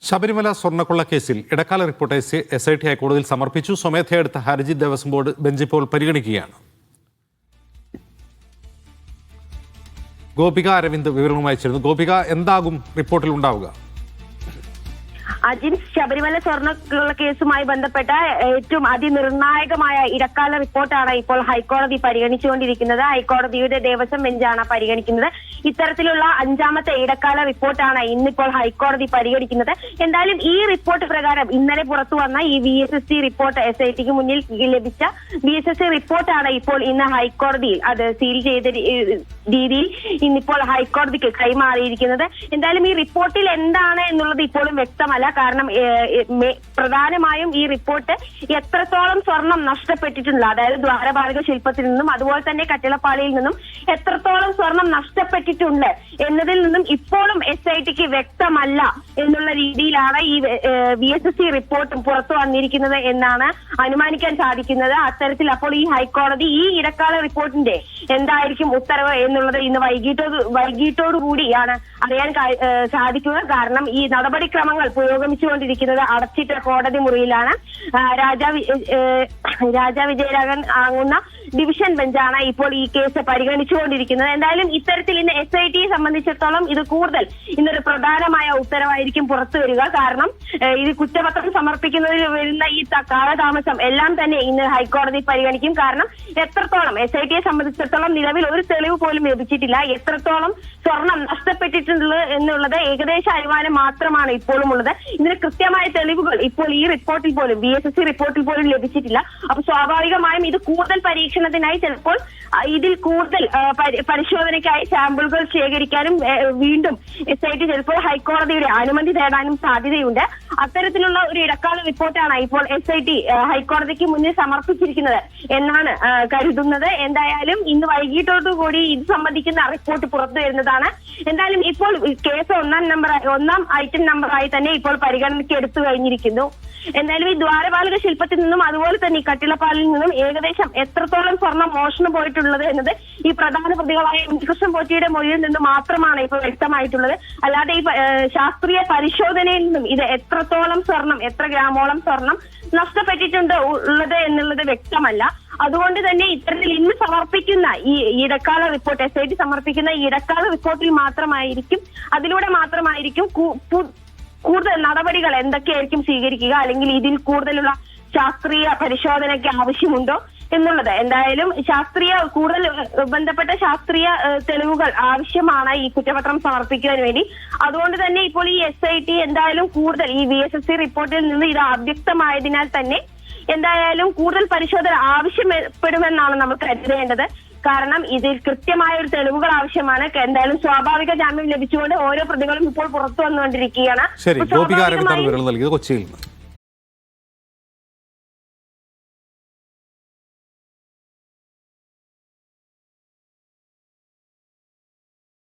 ശബരിമല സ്വർണ്ണക്കൊള്ള കേസിൽ ഇടക്കാല റിപ്പോർട്ട് SIT ഹൈക്കോടതിയിൽ സമർപ്പിച്ചു. സ്വമേധയാ എടുത്ത ഹർജി ദേവസ്വം ബോർഡ് ബെഞ്ച് ഇപ്പോൾ പരിഗണിക്കുകയാണ്. ഗോപിക അരവിന്ദ് വിവരങ്ങളുമായി ചേരുന്നു. ഗോപിക, എന്താകും റിപ്പോർട്ടിൽ ഉണ്ടാവുക? അജിൻ, ശബരിമല സ്വർണ്ണക്കൊള്ള കേസുമായി ബന്ധപ്പെട്ട ഏറ്റവും അതിനിർണായകമായ ഇടക്കാല റിപ്പോർട്ടാണ് ഇപ്പോൾ ഹൈക്കോടതി പരിഗണിച്ചുകൊണ്ടിരിക്കുന്നത്. ഹൈക്കോടതിയുടെ ദേവസ്വം ബെഞ്ചാണ് പരിഗണിക്കുന്നത്. ഇത്തരത്തിലുള്ള 5ാമത്തെ ഇടക്കാല റിപ്പോർട്ടാണ് ഇന്നിപ്പോൾ ഹൈക്കോടതി പരിഗണിക്കുന്നത്. എന്തായാലും ഈ റിപ്പോർട്ട് പ്രകാരം ഇന്നലെ പുറത്തു വന്ന ഈ VSSC റിപ്പോർട്ട്, SITക്ക് മുന്നിൽ ലഭിച്ച VSSC റിപ്പോർട്ടാണ് ഇപ്പോൾ ഇന്ന് ഹൈക്കോടതിയിൽ അത് സീൽ ചെയ്ത രീതിയിൽ ഇന്നിപ്പോൾ ഹൈക്കോടതിക്ക് കൈമാറിയിരിക്കുന്നത്. എന്തായാലും ഈ റിപ്പോർട്ടിൽ എന്താണ് എന്നുള്ളത് ഇപ്പോഴും വ്യക്തമല്ല. കാരണം പ്രധാനമായും ഈ റിപ്പോർട്ട് എത്രത്തോളം സ്വർണം നഷ്ടപ്പെട്ടിട്ടുണ്ട്, അതായത് ദ്വാരപാലക ശില്പത്തിൽ നിന്നും അതുപോലെ തന്നെ കട്ടിളപ്പാളിയിൽ നിന്നും എത്രത്തോളം സ്വർണം നഷ്ടപ്പെട്ടിട്ടുണ്ട് എന്നതിൽ നിന്നും ഇപ്പോഴും SITക്ക് വ്യക്തമല്ല എന്നുള്ള രീതിയിലാണ് ഈ VSSC റിപ്പോർട്ടും പുറത്തു വന്നിരിക്കുന്നത് എന്നാണ് അനുമാനിക്കാൻ സാധിക്കുന്നത്. അത്തരത്തിൽ അപ്പോൾ ഈ ഹൈക്കോടതി ഈ ഇടക്കാല റിപ്പോർട്ടിന്റെ എന്തായിരിക്കും ഉത്തരവ് എന്നുള്ളത് ഇന്ന് വൈകിട്ടോടുകൂടിയാണ് അറിയാൻ സാധിക്കുക. കാരണം ഈ നടപടിക്രമങ്ങൾ പുരോഗമിച്ചുകൊണ്ടിരിക്കുന്നത് അടച്ചിട്ട കോടതി മുറിയിലാണ്. രാജാ വിജയരാഘവൻ ആകുന്ന ഡിവിഷൻ ബെഞ്ചാണ് ഇപ്പോൾ ഈ കേസ് പരിഗണിച്ചുകൊണ്ടിരിക്കുന്നത്. എന്തായാലും ഇത്തരത്തിൽ ഇന്ന് SITയെ സംബന്ധിച്ചിടത്തോളം ഇത് കൂടുതൽ ഇന്നൊരു പ്രധാനമായ ഉത്തരവായിരിക്കും പുറത്തു വരിക. കാരണം ഇത് കുറ്റപത്രം സമർപ്പിക്കുന്നതിൽ വരുന്ന ഈ കാലതാമസം എല്ലാം തന്നെ ഇന്ന് ഹൈക്കോടതി പരിഗണിക്കും. കാരണം എത്രത്തോളം SITയെ സംബന്ധിച്ചിടത്തോളം നിലവിൽ ഒരു തെളിവ് പോലും ലഭിച്ചിട്ടില്ല. എത്രത്തോളം സ്വർണം നഷ്ടപ്പെട്ടിട്ടുണ്ട് എന്നുള്ളത് ഏകദേശ അനുമാനം മാത്രമാണ് ഇപ്പോഴും ഉള്ളത്. ഇതിന് കൃത്യമായ തെളിവുകൾ ഇപ്പോൾ ഈ റിപ്പോർട്ടിൽ പോലും VSSC റിപ്പോർട്ടിൽ പോലും ലഭിച്ചിട്ടില്ല. അപ്പൊ സ്വാഭാവികമായും ഇത് കൂടുതൽ പരീക്ഷണത്തിനായി ചിലപ്പോൾ ഇതിൽ കൂടുതൽ പരിശോധനയ്ക്കായി സാമ്പിളുകൾ ശേഖരിക്കാനും വീണ്ടും SIT ചിലപ്പോൾ ഹൈക്കോടതിയുടെ അനുമതി തേടാനും സാധ്യതയുണ്ട്. അത്തരത്തിലുള്ള ഒരു ഇടക്കാല റിപ്പോർട്ടാണ് ഇപ്പോൾ SIT ഹൈക്കോടതിക്ക് മുന്നിൽ സമർപ്പിച്ചിരിക്കുന്നത് എന്നാണ് കരുതുന്നത്. എന്തായാലും ഇന്ന് വൈകിട്ടോടുകൂടി ഇത് സംബന്ധിക്കുന്ന റിപ്പോർട്ട് പുറത്തു വരുന്നതാണ്. എന്തായാലും ഇപ്പോൾ കേസ് ഒന്നാം ഐറ്റം നമ്പറായി തന്നെ ഇപ്പോൾ പരിഗണനയ്ക്ക് എടുത്തു കഴിഞ്ഞിരിക്കുന്നു. എന്തായാലും ഈ ദ്വാരപാലക ശില്പത്തിൽ നിന്നും അതുപോലെ തന്നെ ഈ കട്ടിളപ്പാലിൽ നിന്നും ഏകദേശം എത്രത്തോളം സ്വർണം മോഷണം പോയിട്ടുള്ളത് എന്നത് ഈ പ്രധാന പ്രതികളായ ഉണ്ണികൃഷ്ണൻ പോറ്റിയുടെ മൊഴിയിൽ നിന്ന് മാത്രമാണ് ഇപ്പോൾ വ്യക്തമായിട്ടുള്ളത്. അല്ലാതെ ഈ ശാസ്ത്രീയ പരിശോധനയിൽ നിന്നും ഇത് എത്രത്തോളം സ്വർണം, എത്ര ഗ്രാമോളം സ്വർണം നഷ്ടപ്പെട്ടിട്ടുണ്ട് ഉള്ളത് എന്നുള്ളത് വ്യക്തമല്ല. അതുകൊണ്ട് തന്നെ ഇത്തരത്തിൽ ഇന്ന് സമർപ്പിക്കുന്ന ഈ ഇടക്കാല റിപ്പോർട്ട്, SIT സമർപ്പിക്കുന്ന ഈ ഇടക്കാല റിപ്പോർട്ടിൽ അതിലൂടെ മാത്രമായിരിക്കും കൂടുതൽ നടപടികൾ എന്തൊക്കെയായിരിക്കും സ്വീകരിക്കുക, അല്ലെങ്കിൽ ഇതിൽ കൂടുതലുള്ള ശാസ്ത്രീയ പരിശോധനയ്ക്ക് ആവശ്യമുണ്ടോ എന്നുള്ളത്. എന്തായാലും കൂടുതൽ ബന്ധപ്പെട്ട ശാസ്ത്രീയ തെളിവുകൾ ആവശ്യമാണ് ഈ കുറ്റപത്രം സമർപ്പിക്കുവാൻ വേണ്ടി. അതുകൊണ്ട് തന്നെ ഇപ്പോൾ ഈ SIT എന്തായാലും കൂടുതൽ ഈ VSSC റിപ്പോർട്ടിൽ നിന്ന് ഇത് അവ്യക്തമായതിനാൽ തന്നെ എന്തായാലും കൂടുതൽ പരിശോധന ആവശ്യപ്പെടുമെന്നാണ് നമ്മൾ കരുതേണ്ടത്. കാരണം ഇതിൽ കൃത്യമായ ഒരു തെളിവുകൾ ആവശ്യമാണ്. എന്തായാലും സ്വാഭാവിക ജാമ്യം ലഭിച്ചുകൊണ്ട് ഓരോ പ്രതികളും ഇപ്പോൾ പുറത്തു വന്നുകൊണ്ടിരിക്കുകയാണ്. ശരി, ഗോപിക അരവിന്ദ് വിവരങ്ങൾ നൽകിയത് കൊച്ചിയിൽ നിന്ന്.